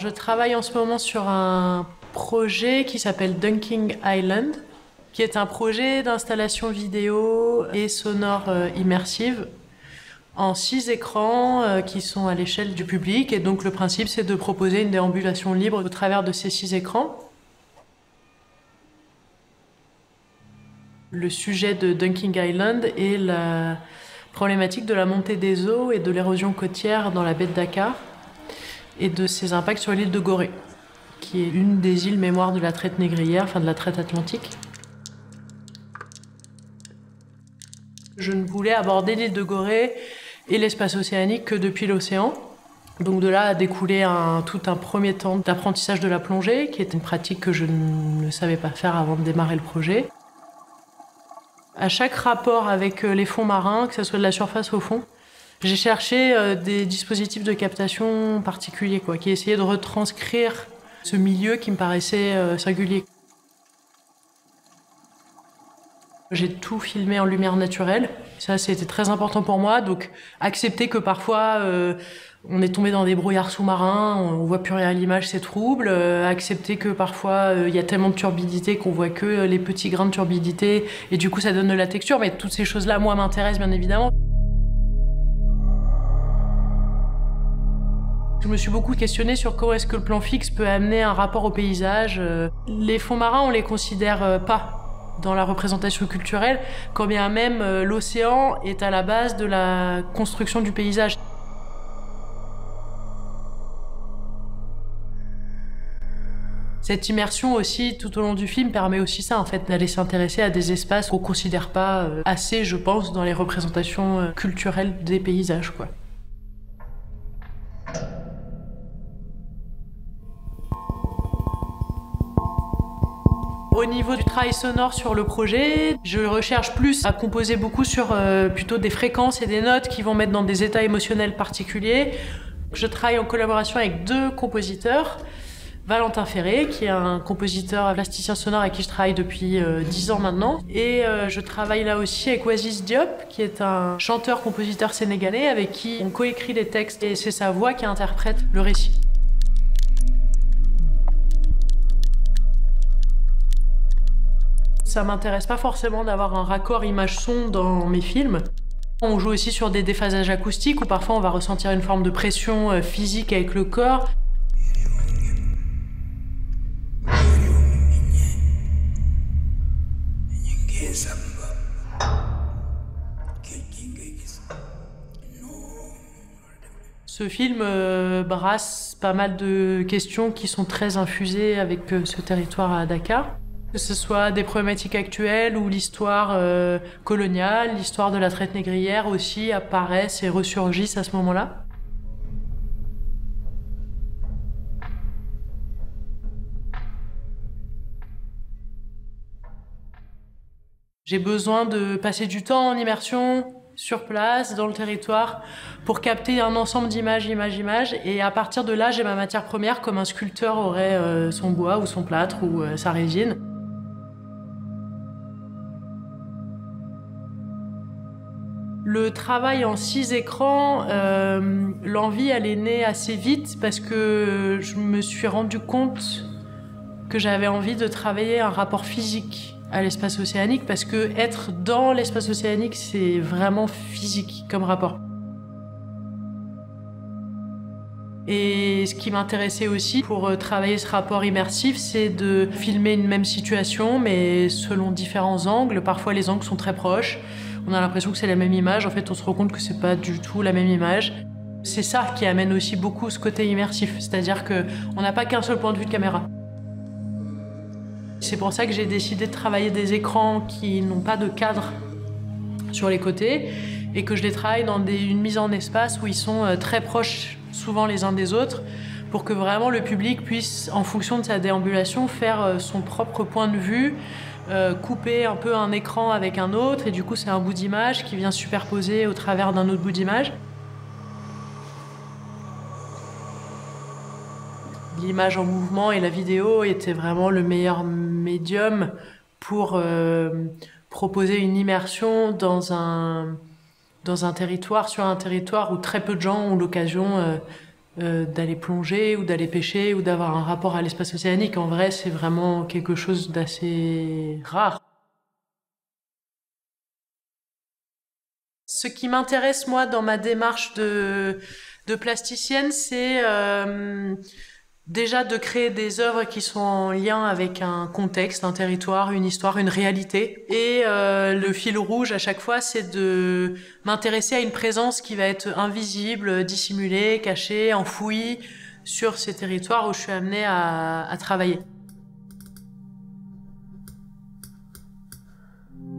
Je travaille en ce moment sur un projet qui s'appelle Dunking Island, qui est un projet d'installation vidéo et sonore immersive en 6 écrans qui sont à l'échelle du public. Et donc le principe, c'est de proposer une déambulation libre au travers de ces 6 écrans. Le sujet de Dunking Island est la problématique de la montée des eaux et de l'érosion côtière dans la baie de Dakar et de ses impacts sur l'île de Gorée, qui est une des îles mémoire de la traite négrière, enfin de la traite atlantique. Je ne voulais aborder l'île de Gorée et l'espace océanique que depuis l'océan. Donc de là a découlé tout un premier temps d'apprentissage de la plongée, qui est une pratique que je ne savais pas faire avant de démarrer le projet. À chaque rapport avec les fonds marins, que ce soit de la surface au fond, j'ai cherché des dispositifs de captation particuliers, qui essayaient de retranscrire ce milieu qui me paraissait singulier. J'ai tout filmé en lumière naturelle. Ça, c'était très important pour moi. Donc, accepter que parfois, on est tombé dans des brouillards sous-marins, on voit plus rien à l'image, c'est trouble. Accepter que parfois, il y a tellement de turbidité qu'on voit que les petits grains de turbidité, et du coup, ça donne de la texture. Mais toutes ces choses-là, moi, m'intéressent bien évidemment. Je me suis beaucoup questionnée sur comment est-ce que le plan fixe peut amener un rapport au paysage. Les fonds marins, on les considère pas dans la représentation culturelle, quand bien même l'océan est à la base de la construction du paysage. Cette immersion aussi, tout au long du film, permet aussi ça, en fait, d'aller s'intéresser à des espaces qu'on considère pas assez, je pense, dans les représentations culturelles des paysages, quoi. Au niveau du travail sonore sur le projet, je recherche plus à composer beaucoup sur plutôt des fréquences et des notes qui vont mettre dans des états émotionnels particuliers. Je travaille en collaboration avec 2 compositeurs. Valentin Ferré, qui est un compositeur plasticien sonore avec qui je travaille depuis 10 ans maintenant. Et je travaille là aussi avec Oasis Diop, qui est un chanteur-compositeur sénégalais avec qui on coécrit les textes et c'est sa voix qui interprète le récit. Ça m'intéresse pas forcément d'avoir un raccord image-son dans mes films. On joue aussi sur des déphasages acoustiques où parfois on va ressentir une forme de pression physique avec le corps. Ce film brasse pas mal de questions qui sont très infusées avec ce territoire à Dakar. Que ce soit des problématiques actuelles ou l'histoire coloniale, l'histoire de la traite négrière aussi apparaissent et ressurgissent à ce moment-là. J'ai besoin de passer du temps en immersion, sur place, dans le territoire, pour capter un ensemble d'images, et à partir de là, j'ai ma matière première, comme un sculpteur aurait son bois ou son plâtre ou sa résine. Le travail en 6 écrans, l'envie, elle est née assez vite parce que je me suis rendu compte que j'avais envie de travailler un rapport physique à l'espace océanique parce que être dans l'espace océanique, c'est vraiment physique comme rapport. Et ce qui m'intéressait aussi pour travailler ce rapport immersif, c'est de filmer une même situation, mais selon différents angles. Parfois, les angles sont très proches. On a l'impression que c'est la même image. En fait, on se rend compte que c'est pas du tout la même image. C'est ça qui amène aussi beaucoup ce côté immersif. C'est-à-dire qu'on n'a pas qu'un seul point de vue de caméra. C'est pour ça que j'ai décidé de travailler des écrans qui n'ont pas de cadre sur les côtés et que je les travaille dans une mise en espace où ils sont très proches, souvent les uns des autres, pour que vraiment le public puisse, en fonction de sa déambulation, faire son propre point de vue, couper un peu un écran avec un autre, et du coup c'est un bout d'image qui vient superposer au travers d'un autre bout d'image. L'image en mouvement et la vidéo étaient vraiment le meilleur médium pour proposer une immersion dans un territoire, sur un territoire où très peu de gens ont l'occasion d'aller plonger ou d'aller pêcher ou d'avoir un rapport à l'espace océanique. En vrai, c'est vraiment quelque chose d'assez rare. Ce qui m'intéresse, moi, dans ma démarche de plasticienne, c'est déjà de créer des œuvres qui sont en lien avec un contexte, un territoire, une histoire, une réalité. Et le fil rouge à chaque fois, c'est de m'intéresser à une présence qui va être invisible, dissimulée, cachée, enfouie sur ces territoires où je suis amenée à travailler.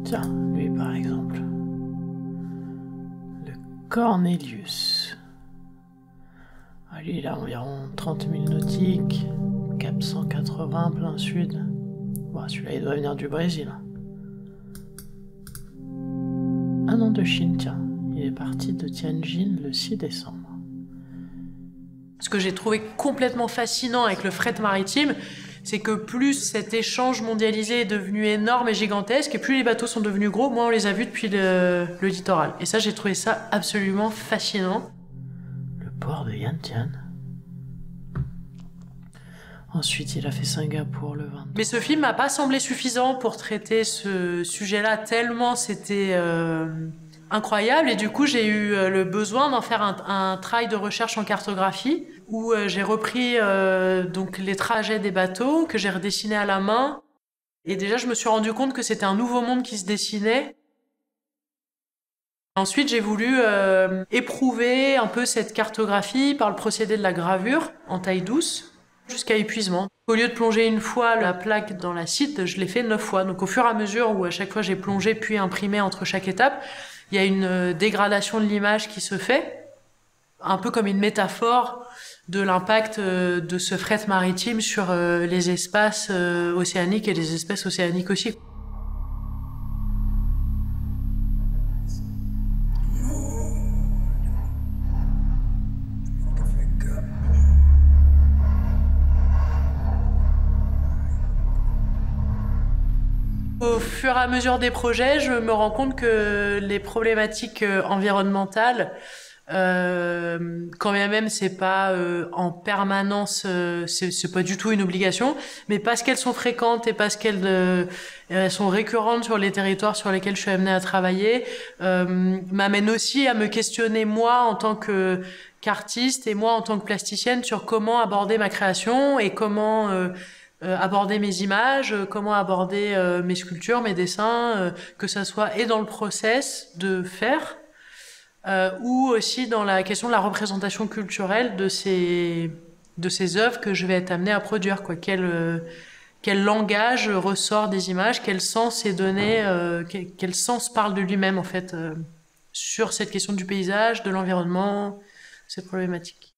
Tiens, lui par exemple. Le Cornelius. Lui, il a environ 30 000 nautiques, cap 180, plein sud. Bon, celui-là, il doit venir du Brésil. Ah non, de Chine, tiens. Il est parti de Tianjin le 6 décembre. Ce que j'ai trouvé complètement fascinant avec le fret maritime, c'est que plus cet échange mondialisé est devenu énorme et gigantesque, et plus les bateaux sont devenus gros, moins on les a vus depuis le littoral. Et ça, j'ai trouvé ça absolument fascinant. Le port de Yantian. Ensuite, il a fait Singapour le 20. Mais ce film m'a pas semblé suffisant pour traiter ce sujet-là, tellement c'était incroyable. Et du coup, j'ai eu le besoin d'en faire un travail de recherche en cartographie, où j'ai repris donc les trajets des bateaux, que j'ai redessinés à la main. Et déjà, je me suis rendu compte que c'était un nouveau monde qui se dessinait. Ensuite, j'ai voulu éprouver un peu cette cartographie par le procédé de la gravure en taille douce, jusqu'à épuisement. Au lieu de plonger une fois la plaque dans l'acide, je l'ai fait 9 fois. Donc au fur et à mesure où à chaque fois j'ai plongé puis imprimé entre chaque étape, il y a une dégradation de l'image qui se fait, un peu comme une métaphore de l'impact de ce fret maritime sur les espaces océaniques et les espèces océaniques aussi. Au fur et à mesure des projets, je me rends compte que les problématiques environnementales, quand bien même c'est pas en permanence, c'est pas du tout une obligation, mais parce qu'elles sont fréquentes et parce qu'elles sont récurrentes sur les territoires sur lesquels je suis amenée à travailler, m'amènent aussi à me questionner moi en tant qu'artiste et moi en tant que plasticienne sur comment aborder ma création et comment aborder mes images, comment aborder mes sculptures, mes dessins, que ça soit et dans le process de faire, ou aussi dans la question de la représentation culturelle de ces œuvres que je vais être amenée à produire, quoi. Quel langage ressort des images, quel sens est donné, quel sens parle de lui-même en fait sur cette question du paysage, de l'environnement, cette problématique.